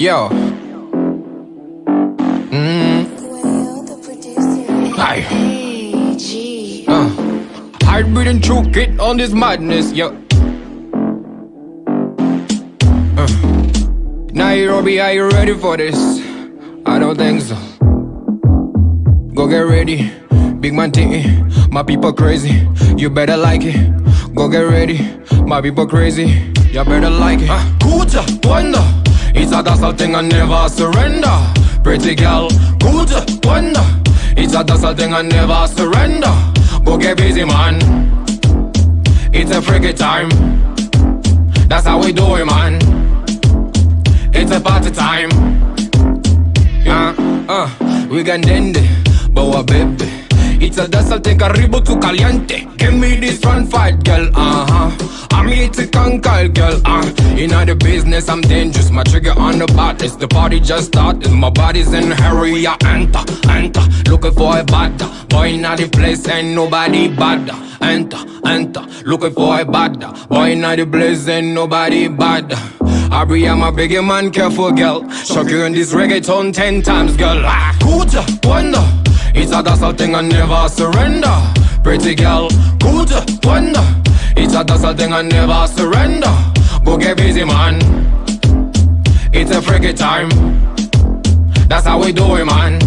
Yo. Hi. Hard breathing through kid on this madness, yo. Nairobi, are you ready for this? I don't think so. Go get ready, big man thing. My people crazy, you better like it. Go get ready, my people crazy, you better like it. Kuja, wonder, it's a dazzle thing and never surrender. Pretty girl, Kuja, wonder, it's a dazzle thing and never surrender. Go get busy, man. It's a freaky time. That's how we do it, man. It's a party time. We can end it, but baby, it's a dazzle thing, karibu tu caliente. Give me this front fight, girl, I'm here to conquer, girl, Inna the business, I'm dangerous. My trigger on the baddest. The party just started. My body's in a hurry. I enter. Looking for a bad boy inna the place, ain't nobody bad. Enter. Looking for a bad boy inna the place, ain't nobody bad. Abri, I'm a biggie man, careful, girl. Shock you in this reggaeton 10 times, girl. Kuja, wonder, it's a dazzle thing and never surrender. Pretty girl, Kuja, wonder, it's a dazzle thing and never surrender. Go get busy, man. It's a freaky time. That's how we do it, man.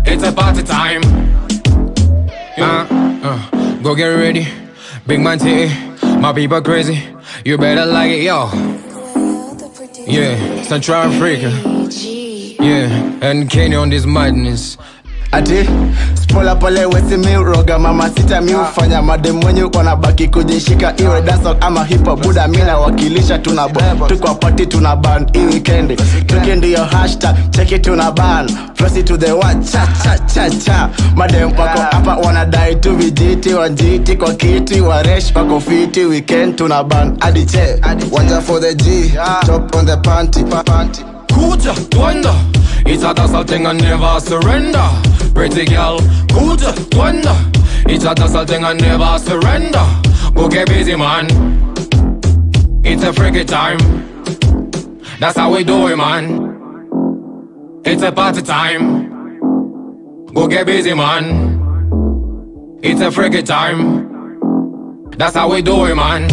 It's a party time. Go get ready, big man tea. My people crazy, you better like it, yo. Yeah, Central Africa. Yeah, and Kenya on this madness. Ati, spola pole wesi mi roga mama sita mi ufanya madem mwenye wanabaki kujishika. Iwe dancehall ama hip hop, buda mina wakilisha tunabon. Tuko party tunaban, hii weekend Weekend yo hashtag, check it tunaban. Press it to the one, cha. Madem wako hapa wanadai tu vijiti. Wanjiti kwa kiti, waresh wako fiti. Weekend tunaban, adi che wanja for the G, chop on the panty. Kuja, wonder, it's a dazzle thing and never surrender. Pretty girl, Kuja, wonder, it's a dazzle thing and never surrender. Go get busy, man. It's a freaky time. That's how we do it, man. It's a party time. Go get busy, man. It's a freaky time. That's how we do it, man.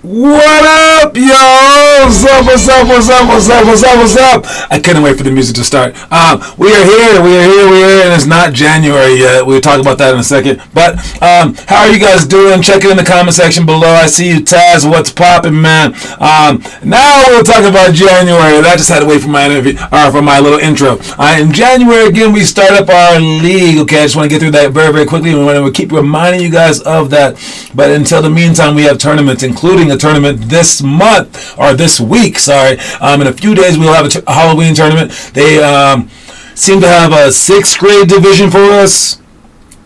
What up, yo? What's up? I couldn't wait for the music to start. We are here, and it's not January yet. We'll talk about that in a second. But how are you guys doing? Check it in the comment section below. I see you, Taz. What's poppin', man? Now we'll talk about January. I just had to wait for my interview, for my little intro. In January, again, we start up our league. Okay, I just want to get through that very, very quickly. We want to keep reminding you guys of that. But until the meantime, we have tournaments, including a tournament this month, or this week, sorry. In a few days, we'll have a Halloween tournament. They seem to have a 6th grade division for us,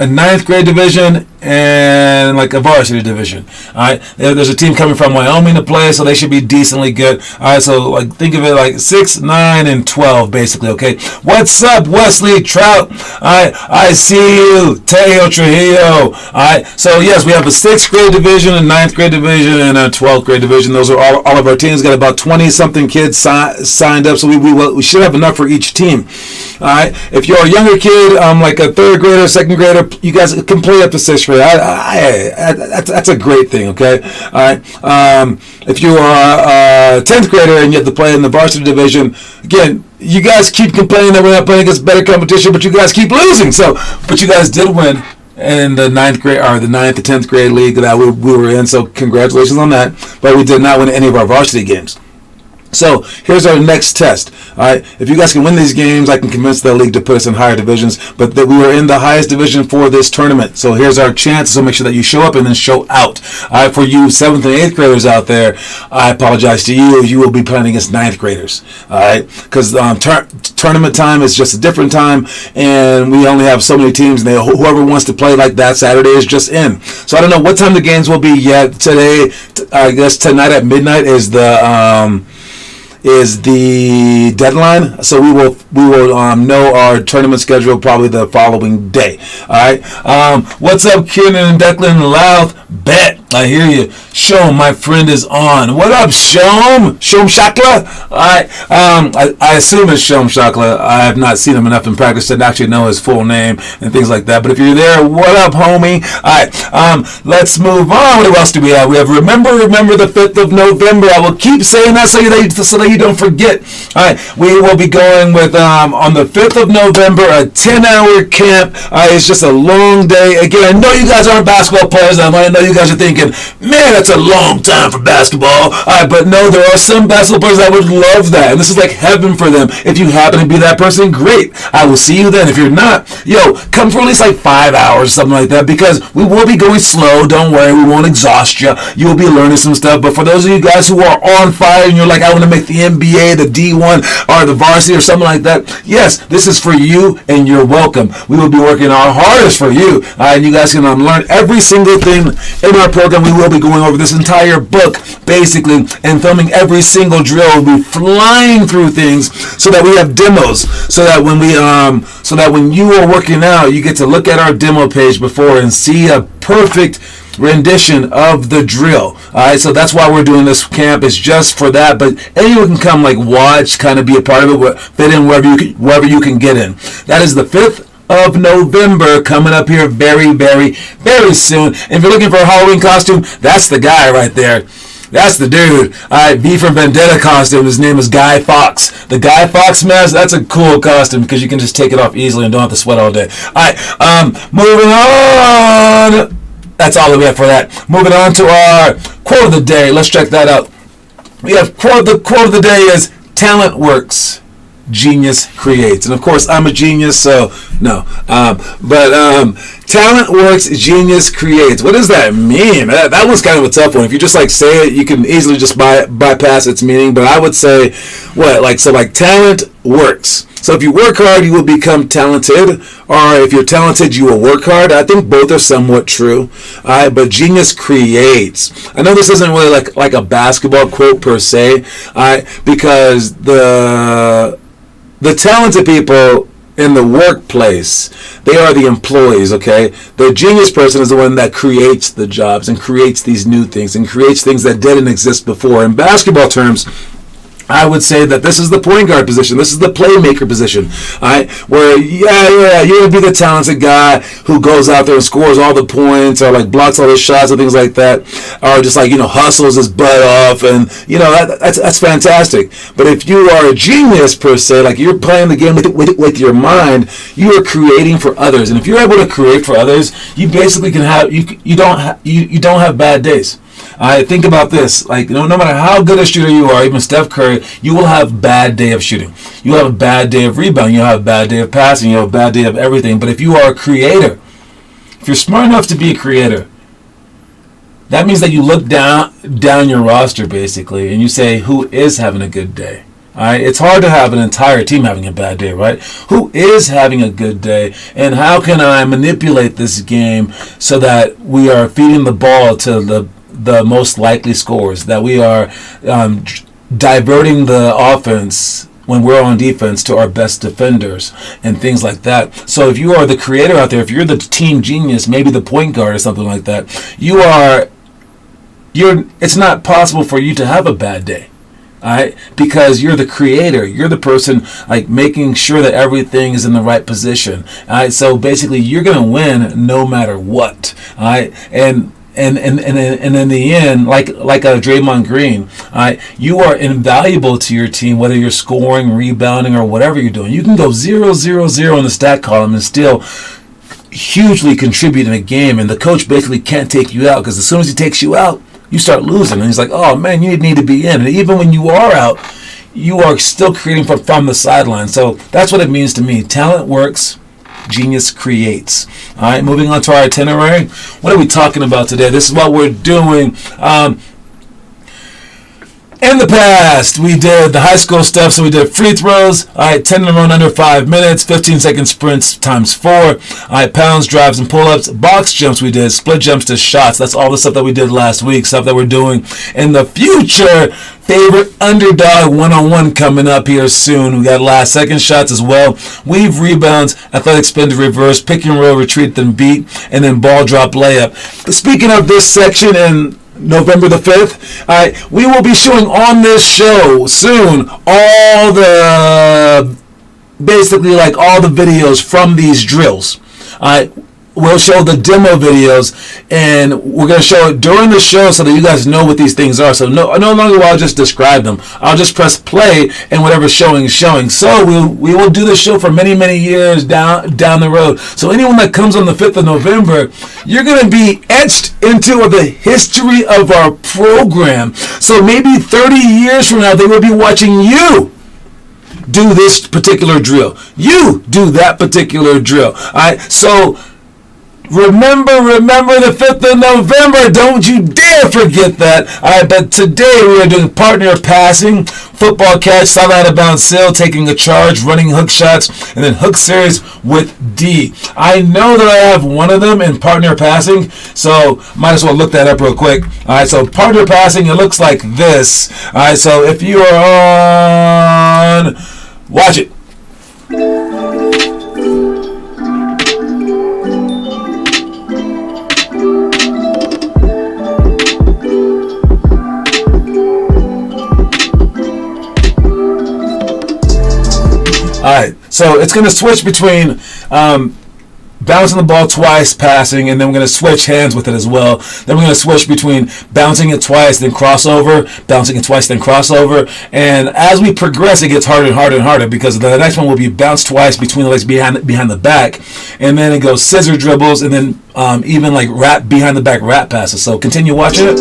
a 9th grade division, and like a varsity division. Alright, there's a team coming from Wyoming to play, so they should be decently good. Alright, so like think of it like 6, 9, and 12 basically. Okay, what's up, Wesley Trout? Alright, I see you, Teo Trujillo. Alright, so yes, we have a 6th grade division, a 9th grade division, and a 12th grade division. Those are all of our teams. Got about 20 something kids signed up, so we should have enough for each team. Alright, if you're a younger kid, like a 3rd grader, 2nd grader, you guys can play up to 6th grade. That's a great thing, okay? All right. If you are a 10th grader and you have to play in the varsity division, again, you guys keep complaining that we're not playing against better competition, but you guys keep losing. So, but you guys did win in the 9th grade, or the 9th to 10th grade league that we were in. So, congratulations on that. But we did not win any of our varsity games. So here's our next test. All right, if you guys can win these games, I can convince the league to put us in higher divisions. But that we were in the highest division for this tournament. So here's our chance. So make sure that you show up and then show out. All right, for you 7th and 8th graders out there, I apologize to you. You will be playing against 9th graders. All right, because tournament time is just a different time, and we only have so many teams. And whoever wants to play like that Saturday is just in. So I don't know what time the games will be yet. Today, I guess tonight at midnight is the deadline, so we will know our tournament schedule probably the following day. All right. What's up, Kieran and Declan Louth? Bet. I hear you. Shom, my friend, is on. What up, Shom? Shom Shakla? All right. I assume it's Shom Shakla. I have not seen him enough in practice to actually know his full name and things like that. But if you're there, what up, homie? All right. Let's move on. What else do we have? We have remember the 5th of November. I will keep saying that so that you don't forget. All right. We will be going with on the 5th of November a 10-hour camp. It's just a long day. Again, I know you guys aren't basketball players. I know you guys are thinking, man, that's a long time for basketball. But no, there are some basketball players that would love that. And this is like heaven for them. If you happen to be that person, great. I will see you then. If you're not, come for at least like 5 hours, something like that, because we will be going slow. Don't worry. We won't exhaust you. You'll be learning some stuff. But for those of you guys who are on fire and you're like, I want to make the NBA, the D1, or the varsity or something like that, yes, this is for you and you're welcome. We will be working our hardest for you. And you guys can learn every single thing in our program. We will be going over this entire book, basically, and filming every single drill. We'll be flying through things so that we have demos, so that when you are working out, you get to look at our demo page before and see a perfect rendition of the drill. Alright, so that's why we're doing this camp. It's just for that, but anyone can come, like, watch, kind of be a part of it, fit in wherever you can get in. That is the 5th of November, coming up here very, very, very soon. And if you're looking for a Halloween costume, that's the guy right there. That's the dude. Alright, V for Vendetta costume. His name is Guy Fawkes. The Guy Fawkes mask, that's a cool costume because you can just take it off easily and don't have to sweat all day. Alright, moving on. That's all that we have for that. Moving on to our quote of the day. Let's check that out. We have the quote of the day is, talent works, genius creates. And of course, I'm a genius, so no. Talent works, genius creates. What does that mean? That was kind of a tough one. If you just like say it, you can easily just bypass its meaning. But I would say, talent works. So if you work hard, you will become talented. Or if you're talented, you will work hard. I think both are somewhat true. But genius creates. I know this isn't really like a basketball quote per se, because the talented people in the workplace, they are the employees, okay? The genius person is the one that creates the jobs and creates these new things and creates things that didn't exist before. In basketball terms, I would say that this is the point guard position. This is the playmaker position. All right, where you're gonna be the talented guy who goes out there and scores all the points, or like blocks all the shots and things like that, or just like hustles his butt off, and that's fantastic. But if you are a genius per se, like you're playing the game with your mind, you are creating for others, and if you're able to create for others, you basically can have you don't have bad days. I think about this, like no matter how good a shooter you are, even Steph Curry, you will have a bad day of shooting. You will have a bad day of rebounding. You'll have a bad day of passing. You'll have a bad day of everything. But if you are a creator, if you're smart enough to be a creator, that means that you look down your roster basically, and you say, who is having a good day? All right, it's hard to have an entire team having a bad day, right? Who is having a good day, and how can I manipulate this game so that we are feeding the ball to the most likely scores, that we are diverting the offense when we're on defense to our best defenders and things like that. So if you are the creator out there, if you're the team genius, maybe the point guard or something like that, it's not possible for you to have a bad day. All right, because you're the creator, you're the person like making sure that everything is in the right position. All right, so basically you're gonna win no matter what. All right, and in the end, like a Draymond Green, you are invaluable to your team, whether you're scoring, rebounding, or whatever you're doing. You can go 0-0-0 in the stat column and still hugely contribute in a game, and the coach basically can't take you out, because as soon as he takes you out, you start losing, and he's like, oh man, you need to be in. And even when you are out, you are still creating from the sideline. So that's what it means to me. Talent works, genius creates. All right, moving on to our itinerary. What are we talking about today? This is what we're doing. In the past, we did the high school stuff, so we did free throws, 10 in a row in under 5 minutes, 15-second sprints times 4, pounds, drives, and pull-ups. Box jumps we did, split jumps to shots. That's all the stuff that we did last week, stuff that we're doing in the future. Favorite underdog one-on-one coming up here soon. We got last-second shots as well. Weave rebounds, athletic spin to reverse, pick and roll, retreat, then beat, and then ball drop layup. But speaking of this section and November the 5th, we will be showing on this show soon all the videos from these drills. We'll show the demo videos, and we're going to show it during the show so that you guys know what these things are. So no longer will I just describe them. I'll just press play, and whatever's showing is showing. So we will do the show for many, many years down the road. So anyone that comes on the 5th of November, you're going to be etched into the history of our program. So maybe 30 years from now, they will be watching you do this particular drill. You do that particular drill. All right, so Remember the 5th of November. Don't you dare forget that. All right, but today we are doing partner passing, football catch, side out of bounds sail, taking a charge, running hook shots, and then hook series with D. I know that I have one of them in partner passing, so might as well look that up real quick. All right, so partner passing, it looks like this. All right, so if you are on, watch it. Alright, so it's going to switch between bouncing the ball twice, passing, and then we're going to switch hands with it as well. Then we're going to switch between bouncing it twice, then crossover, bouncing it twice, then crossover. And as we progress, it gets harder and harder and harder, because the next one will be bounce twice between the legs behind the back, and then it goes scissor dribbles, and then even like behind the back rat passes. So continue watching it.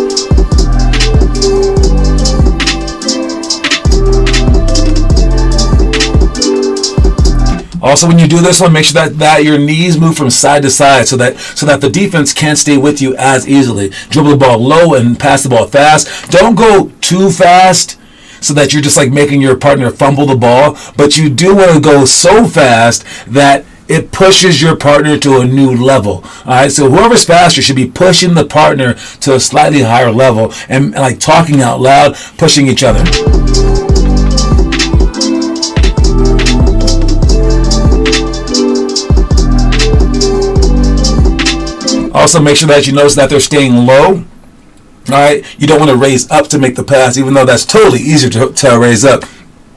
Also, when you do this one, make sure that your knees move from side to side so that the defense can't stay with you as easily. Dribble the ball low and pass the ball fast. Don't go too fast so that you're just like making your partner fumble the ball, but you do want to go so fast that it pushes your partner to a new level. All right, so whoever's faster should be pushing the partner to a slightly higher level and like talking out loud, pushing each other. Also, make sure that you notice that they're staying low All right, you don't want to raise up to make the pass, even though that's totally easier to raise up.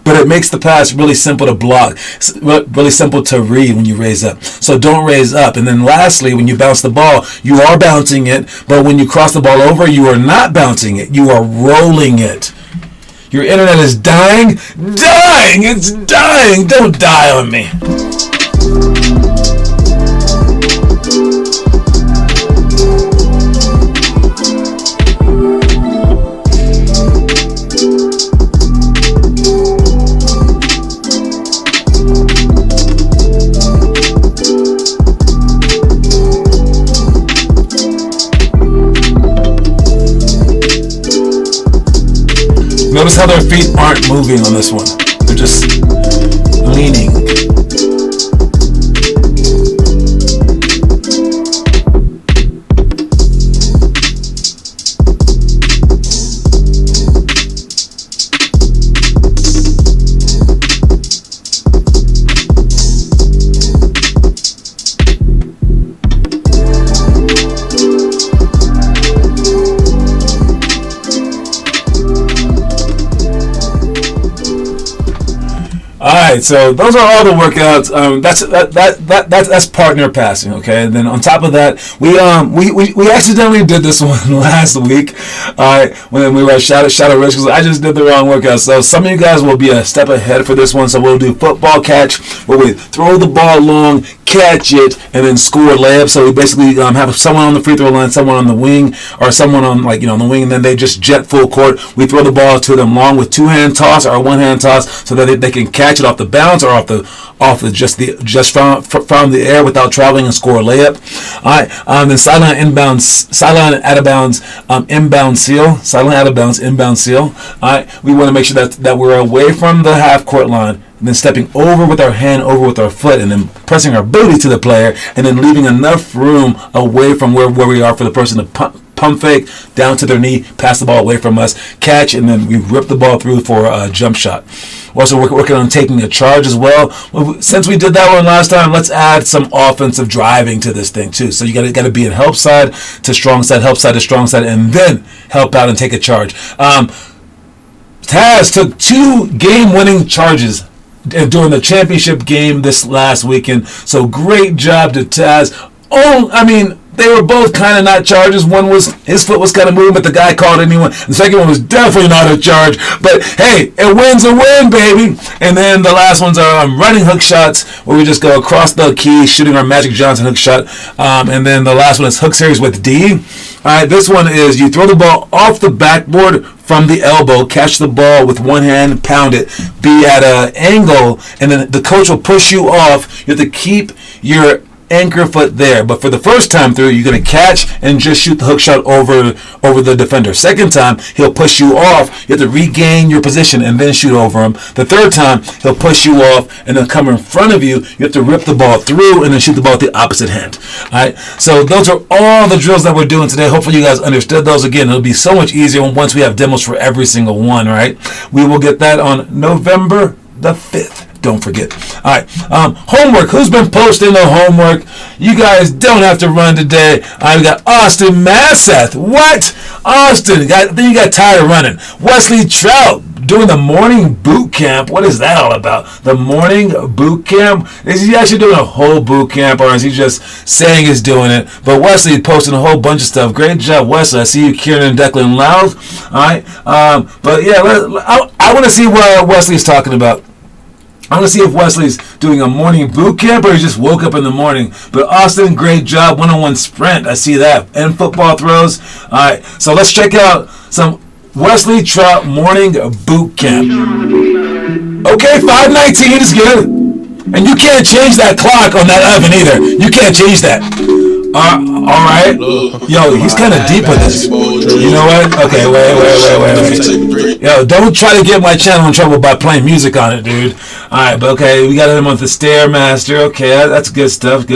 But it makes the pass really simple to block, really simple to read when you raise up. So don't raise up. And then lastly, when you bounce the ball, you are bouncing it. But when you cross the ball over, you are not bouncing it. You are rolling it. Your internet is dying. Dying! It's dying! Don't die on me. Notice how their feet aren't moving on this one. They're just leaning. Alright, so those are all the workouts. That's partner passing, okay? And then on top of that, we accidentally did this one last week. Alright, when we were at Shadow Ridge, because I just did the wrong workout. So some of you guys will be a step ahead for this one. So we'll do football catch, where we throw the ball long, catch it, and then score a layup. So we basically have someone on the free throw line, someone on the wing, or someone on the wing, and then they just jet full court. We throw the ball to them long with two-hand toss or one-hand toss, so that they can catch it off the bounce or off the from the air without traveling and score a layup. All right, then sideline out of bounds, inbound seal, sideline out of bounds, inbound seal. All right, we want to make sure that we're away from the half court line, and then stepping over with our hand, over with our foot, and then pressing our booty to the player, and then leaving enough room away from where we are for the person to pump fake down to their knee, pass the ball away from us, catch, and then we rip the ball through for a jump shot. We're also working on taking a charge as well. Since we did that one last time, let's add some offensive driving to this thing too. So you got to be in help side to strong side, help side to strong side, and then help out and take a charge. Taz took 2 game-winning charges during the championship game this last weekend. So great job to Taz. They were both kind of not charges. One was, his foot was kind of moving, but the guy called anyone. The second one was definitely not a charge. But hey, a win's a win, baby. And then the last ones are running hook shots, where we just go across the key, shooting our Magic Johnson hook shot. And then the last one is hook series with D. All right, this one is you throw the ball off the backboard from the elbow, catch the ball with one hand, pound it, be at an angle, and then the coach will push you off. You have to keep your anchor foot there, but for the first time through, you're going to catch and just shoot the hook shot over the defender. Second time, he'll push you off. You have to regain your position and then shoot over him. The third time, he'll push you off and then come in front of you. You have to rip the ball through and then shoot the ball with the opposite hand. All right. So those are all the drills that we're doing today. Hopefully, you guys understood those. Again, it'll be so much easier once we have demos for every single one. Right. We will get that on November the 5th. Don't forget. All right. Homework. Who's been posting the homework? You guys don't have to run today. We got Austin Masseth. What? Austin. I think you got tired of running. Wesley Trout doing the morning boot camp. What is that all about? The morning boot camp? Is he actually doing a whole boot camp, or is he just saying he's doing it? But Wesley posting a whole bunch of stuff. Great job, Wesley. I see you, Kieran and Declan Loud. All right. But yeah, I want to see what Wesley's talking about. I want to see if Wesley's doing a morning boot camp or he just woke up in the morning. But Austin, great job. 1-on-1 sprint. I see that. And football throws. All right. So let's check out some Wesley Trout morning boot camp. Okay, 5:19 is good. And you can't change that clock on that oven either. You can't change that. All right. Yo, he's kind of deep with this. You know what? Okay, wait. Yo, don't try to get my channel in trouble by playing music on it, dude. All right, but okay, we got him on the Stairmaster. Okay, that's good stuff.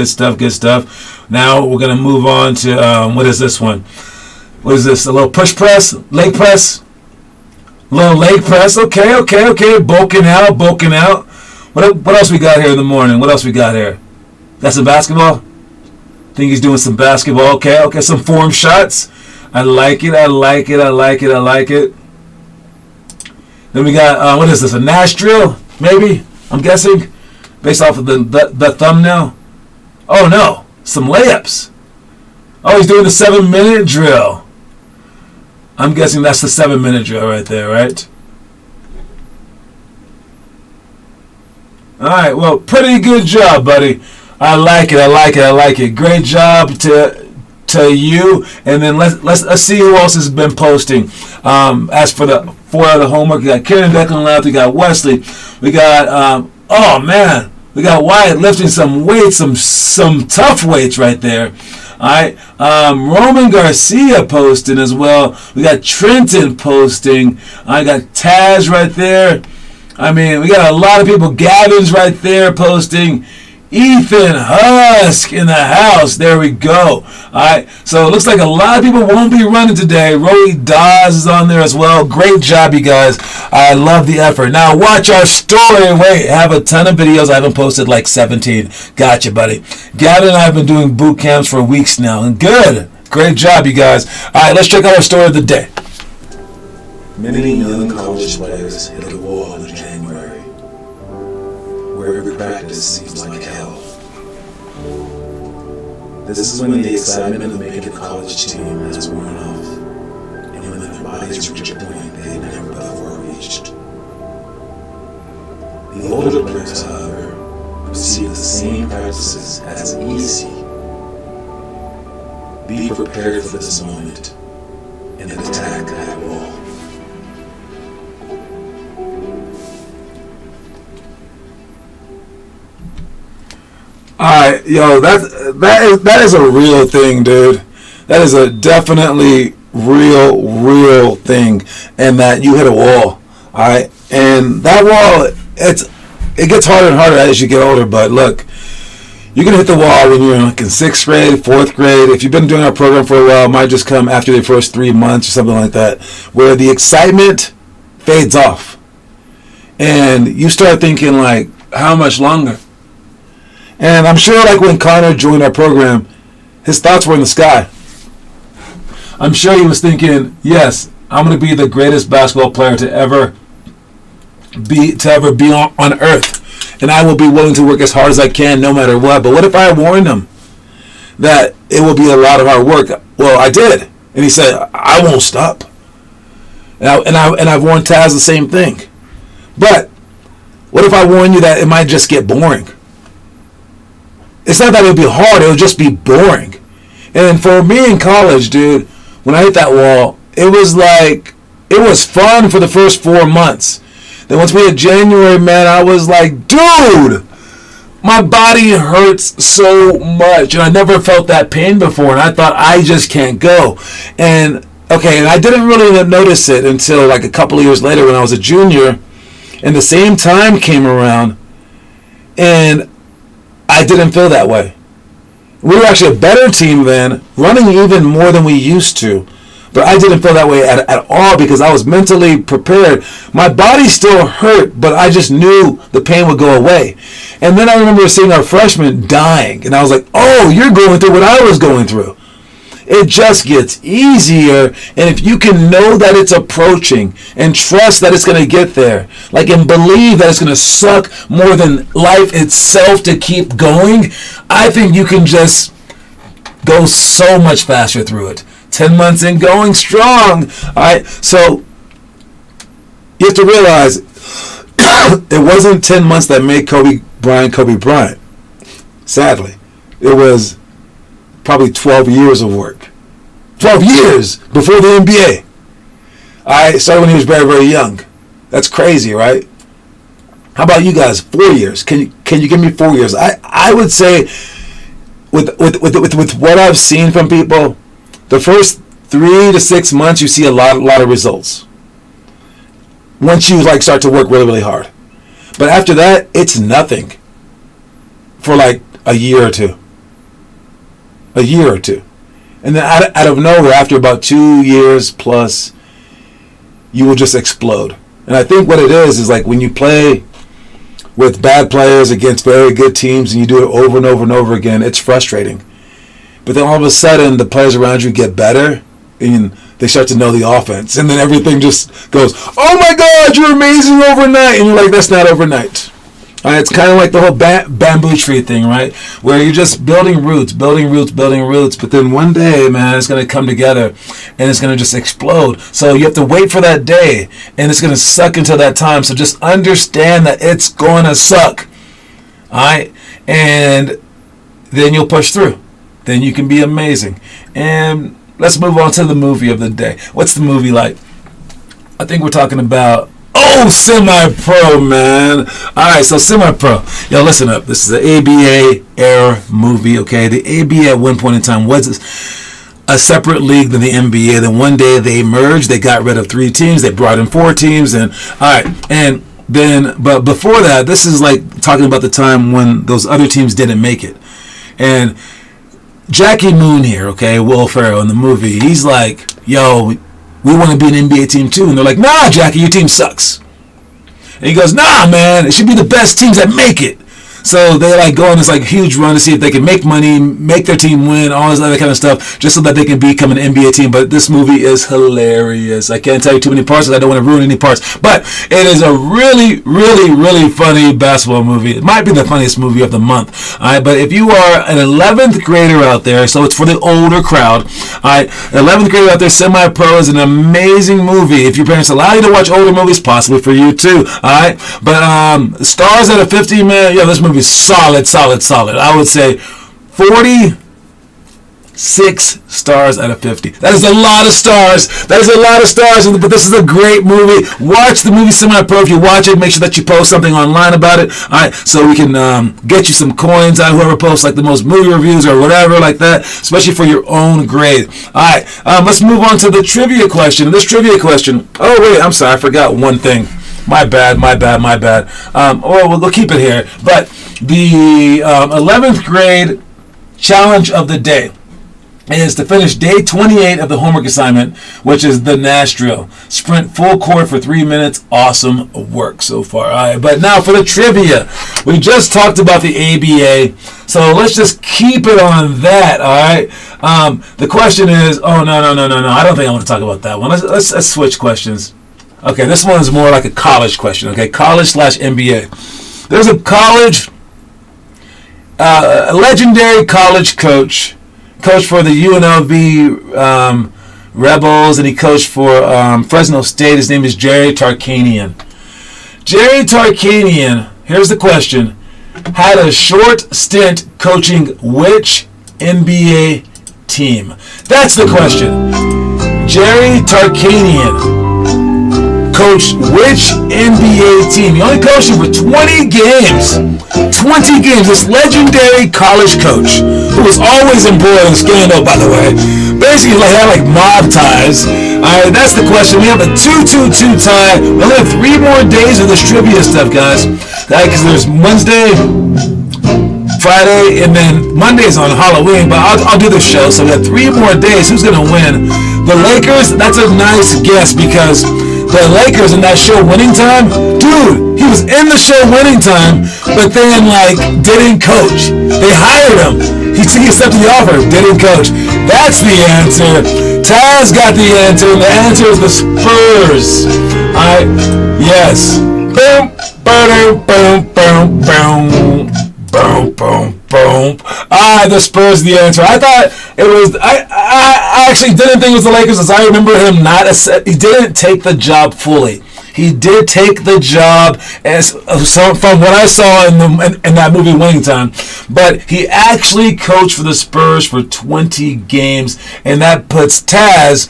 Now we're going to move on to, what is this one? What is this? A little push press? Leg press? Little leg press. Okay. Bulking out. What else we got here in the morning? What else we got here? Got some basketball? Think he's doing some basketball. Okay. Some form shots. I like it. I like it. I like it. I like it. Then we got, what is this, a Nash drill, maybe? I'm guessing, based off of the thumbnail. Oh, no, some layups. Oh, he's doing the 7-minute drill. I'm guessing that's the 7-minute drill right there, right? All right, well, pretty good job, buddy. I like it. I like it. I like it. Great job to you. And then let's see who else has been posting. As for the 4 out of the homework, we got Karen Declan left. We got Wesley. We got oh man, we got Wyatt lifting some weights, some tough weights right there. All right, Roman Garcia posting as well. We got Trenton posting. I got Taz right there. I mean, we got a lot of people. Gavin's right there posting. Ethan Husk in the house. There we go. All right. So it looks like a lot of people won't be running today. Roy Dawes is on there as well. Great job, you guys. I love the effort. Now watch our story. Wait, I have a ton of videos. I haven't posted like 17. Gotcha, buddy. Gavin and I have been doing boot camps for weeks now. And good. Great job, you guys. All right, let's check out our story of the day. Many young college players hit a wall in January, where every practice seems like hell. This is when the excitement of making the college team has worn off, and when their bodies reach a point they had never before reached. The older players, however, perceive the same practices as easy. Be prepared for this moment and attack that wall. Alright, yo, that is a real thing, dude. That is a definitely real thing. And that you hit a wall. Alright? And that wall, it gets harder and harder as you get older, but look, you're gonna hit the wall when you're in 6th grade, 4th grade. If you've been doing our program for a while, it might just come after the first 3 months or something like that, where the excitement fades off. And you start thinking like, how much longer? And I'm sure like when Connor joined our program, his thoughts were in the sky. I'm sure he was thinking, yes, I'm going to be the greatest basketball player to ever be on earth. And I will be willing to work as hard as I can no matter what. But what if I warned him that it will be a lot of hard work? Well, I did. And he said, I won't stop. And I've warned Taz the same thing. But what if I warn you that it might just get boring? It's not that it would be hard, it would just be boring. And for me in college, dude, when I hit that wall, it was fun for the first 4 months. Then once we hit January, man, I was like, dude, my body hurts so much. And I never felt that pain before. And I thought, I just can't go. And, okay, and I didn't really notice it until like a couple of years later when I was a junior. And the same time came around. And I didn't feel that way. We were actually a better team then, running even more than we used to. But I didn't feel that way at all because I was mentally prepared. My body still hurt, but I just knew the pain would go away. And then I remember seeing our freshmen dying. And I was like, oh, you're going through what I was going through. It just gets easier, and if you can know that it's approaching and trust that it's going to get there, like, and believe that it's going to suck more than life itself to keep going, I think you can just go so much faster through it. 10 months in, going strong. All right, so you have to realize it wasn't 10 months that made Kobe Bryant. Sadly, it was probably 12 years of work. 12 years before the NBA. I started when he was very, very young. That's crazy, right? How about you guys? 4 years. Can you give me 4 years? I would say with what I've seen from people, the first 3 to 6 months you see a lot of results. Once you like start to work really, really hard. But after that, it's nothing for like a year or two. And then out of nowhere, after about 2 years plus, you will just explode. And I think what it is like when you play with bad players against very good teams and you do it over and over and over again, it's frustrating. But then all of a sudden, the players around you get better and they start to know the offense, and then everything just goes, oh my God, you're amazing overnight, and you're like, that's not overnight. All right, it's kind of like the whole bamboo tree thing, right? Where you're just building roots, but then one day, man, it's going to come together and it's going to just explode. So you have to wait for that day, and it's going to suck until that time. So just understand that it's going to suck. All right? And then you'll push through. Then you can be amazing. And let's move on to the movie of the day. What's the movie like? I think we're talking about Semi-Pro, man. Alright, so Semi-Pro. Yo, listen up. This is the ABA era movie, okay? The ABA at one point in time was a separate league than the NBA. Then one day they merged. They got rid of 3 teams. They brought in 4 teams. And alright, and then, but before that, this is like talking about the time when those other teams didn't make it. And Jackie Moon here, okay, Will Ferrell in the movie, he's like, yo, we want to be an NBA team too. And they're like, nah, Jackie, your team sucks. And he goes, nah, man, it should be the best teams that make it. So they like go on this like huge run to see if they can make money, make their team win, all this other kind of stuff, just so that they can become an NBA team. But this movie is hilarious. I can't tell you too many parts because I don't want to ruin any parts. But it is a really, really, really funny basketball movie. It might be the funniest movie of the month. All right, but if you are an 11th grader out there, so it's for the older crowd. All right, 11th grader out there, Semi-Pro is an amazing movie. If your parents allow you to watch older movies, possibly for you too. All right, but stars out of 50, man. Yo, this movie is solid. I would say 46 stars out of 50. That is a lot of stars. But this is a great movie. Watch the movie Semi-Pro. If you watch it, make sure that you post something online about it. All right, so we can get you some coins out. Whoever posts like the most movie reviews or whatever like that, especially for your own grade. All right, let's move on to the trivia question. This trivia question. Oh wait, I'm sorry, I forgot one thing. My bad. We'll keep it here. But the 11th grade challenge of the day is to finish day 28 of the homework assignment, which is the Nash drill. Sprint full court for 3 minutes. Awesome work so far. All right, but now for the trivia. We just talked about the ABA, so let's just keep it on that. All right. The question is, no. I don't think I want to talk about that one. Let's switch questions. Okay, this one is more like a college question. Okay, college/NBA. There's a a legendary college coach for the UNLV Rebels, and he coached for Fresno State. His name is Jerry Tarkanian. Jerry Tarkanian, here's the question, had a short stint coaching which NBA team? That's the question. Jerry Tarkanian coached which NBA team? He only coached him for 20 games. 20 games. This legendary college coach, who was always embroiled in scandal, by the way. Basically, had like mob ties. Alright, that's the question. We have a 2-2-2 tie. We only have 3 more days of this trivia stuff, guys. Because there's Wednesday, Friday, and then Monday's on Halloween, but I'll do the show. So we have 3 more days. Who's going to win? The Lakers? That's a nice guess, because the Lakers in that show Winning Time, dude, he was in the show Winning Time, but then didn't coach. They hired him. He accepted the offer, didn't coach. That's the answer. Taz got the answer, and the answer is the Spurs. Yes. Boom, boom, boom, boom, boom. Boom, boom, boom. The Spurs, the answer. I thought it was. I actually didn't think it was the Lakers, as I remember him he didn't take the job fully. He did take the job from what I saw in that movie Winning Time, but he actually coached for the Spurs for 20 games, and that puts Taz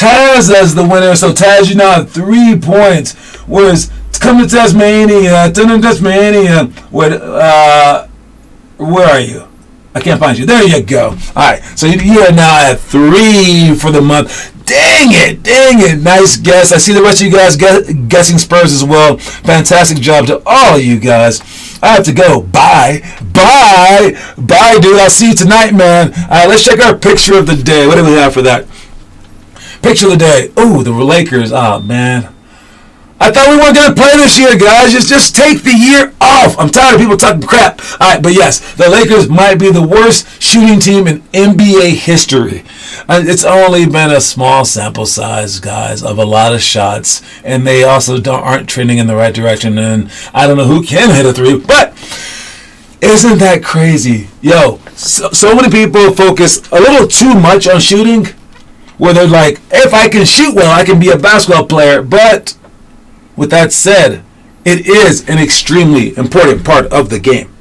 as the winner. So Taz, you now have 3 points. Whereas come to Tasmania, where are you? I can't find you. There you go. All right, so you are now at 3 for the month. Dang it. Nice guess. I see the rest of you guys guessing Spurs as well. Fantastic job to all of you guys. I have to go. Bye, dude. I'll see you tonight, man. All right, let's check our picture of the day. What do we have for that? Picture of the day. Ooh, the Lakers. Oh, man. I thought we weren't going to play this year, guys. Just take the year off. I'm tired of people talking crap. All right, but yes, the Lakers might be the worst shooting team in NBA history. It's only been a small sample size, guys, of a lot of shots, and they also aren't trending in the right direction. And I don't know who can hit a three, but isn't that crazy? Yo, so many people focus a little too much on shooting, where they're like, if I can shoot well, I can be a basketball player, but with that said, it is an extremely important part of the game.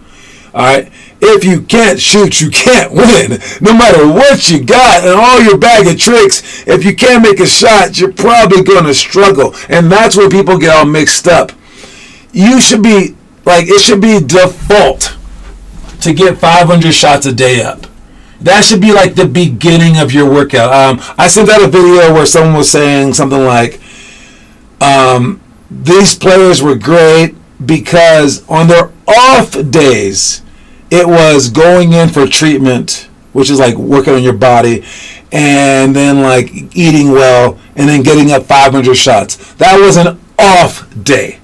All right? If you can't shoot, you can't win. No matter what you got and all your bag of tricks, if you can't make a shot, you're probably going to struggle. And that's where people get all mixed up. You should be, it should be default to get 500 shots a day up. That should be like the beginning of your workout. I sent out a video where someone was saying something like, these players were great because on their off days, it was going in for treatment, which is like working on your body, and then like eating well, and then getting up 500 shots. That was an off day.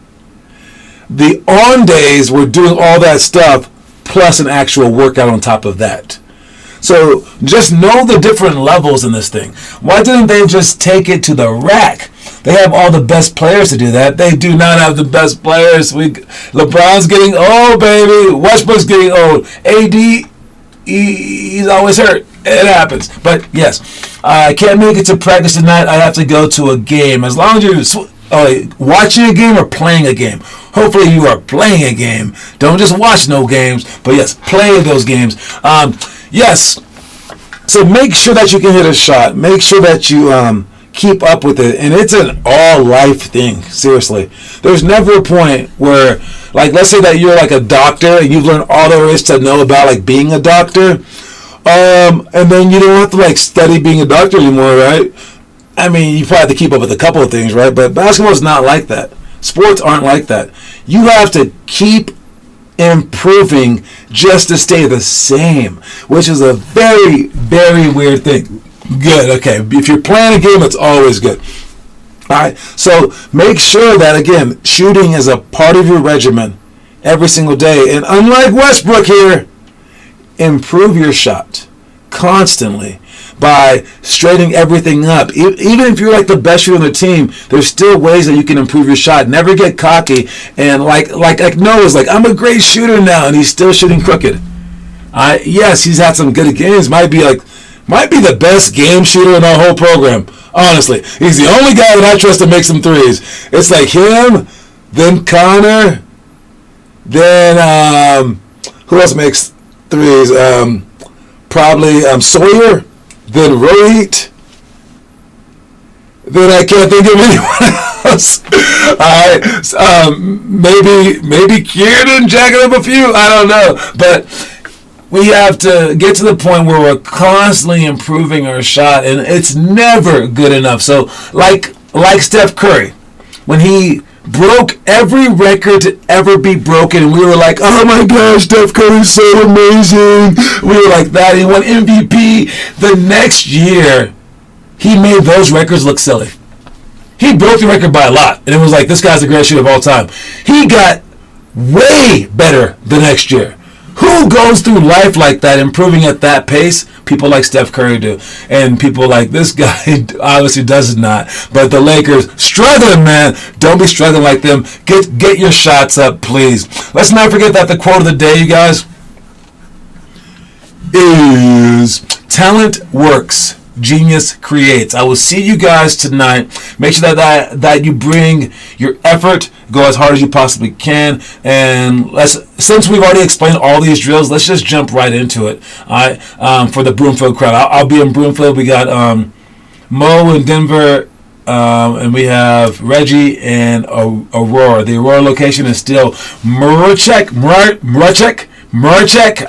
The on days were doing all that stuff, plus an actual workout on top of that. So just know the different levels in this thing. Why didn't they just take it to the rack? They have all the best players to do that. They do not have the best players. LeBron's getting old, baby. Westbrook's getting old. AD, he's always hurt. It happens. But yes, I can't make it to practice tonight. I have to go to a game. As long as you're watching a game or playing a game. Hopefully you are playing a game. Don't just watch no games. But yes, play those games. Yes. So make sure that you can hit a shot. Make sure that you keep up with it. And it's an all-life thing. Seriously. There's never a point where, let's say that you're like a doctor and you've learned all there is to know about being a doctor. And then you don't have to study being a doctor anymore, right? I mean, you probably have to keep up with a couple of things, right? But basketball is not like that. Sports aren't like that. You have to keep improving just to stay the same, which is a very, very weird thing. Good, okay. If you're playing a game, it's always good. All right, so make sure that, again, shooting is a part of your regimen every single day. And unlike Westbrook here, improve your shot constantly by straightening everything up. Even if you're the best shooter on the team, there's still ways that you can improve your shot. Never get cocky and like Noah's I'm a great shooter now, and he's still shooting crooked. Yes, he's had some good games. Might be the best game shooter in our whole program. Honestly, he's the only guy that I trust to make some threes. It's him, then Connor, then who else makes threes? Probably Sawyer. Then Rohit. Then I can't think of anyone else. All right, maybe Kieran jacking up a few. I don't know, but we have to get to the point where we're constantly improving our shot, and it's never good enough. So, like Steph Curry, when he broke every record to ever be broken, and we were like, oh my gosh, Steph Curry's so amazing. We were like that. He won MVP. The next year, he made those records look silly. He broke the record by a lot, and it was this guy's the greatest shooter of all time. He got way better the next year. Who goes through life like that, improving at that pace? People like Steph Curry do. And people like this guy obviously does not. But the Lakers, struggling, man. Don't be struggling like them. Get your shots up, please. Let's not forget that the quote of the day, you guys, is talent works. Genius creates. I will see you guys tonight. Make sure that you bring your effort, go as hard as you possibly can, and since we've already explained all these drills, let's just jump right into it. All right, for the Broomfield crowd, I'll be in Broomfield. We got Mo in Denver, and we have Reggie and Aurora. The Aurora location is still Murachek,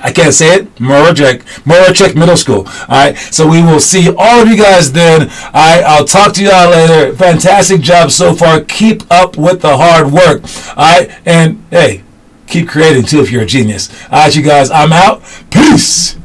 I can't say it. Murachek Middle School. All right. So we will see all of you guys then. All right. I'll talk to y'all later. Fantastic job so far. Keep up with the hard work. All right. And hey, keep creating too if you're a genius. All right, you guys. I'm out. Peace.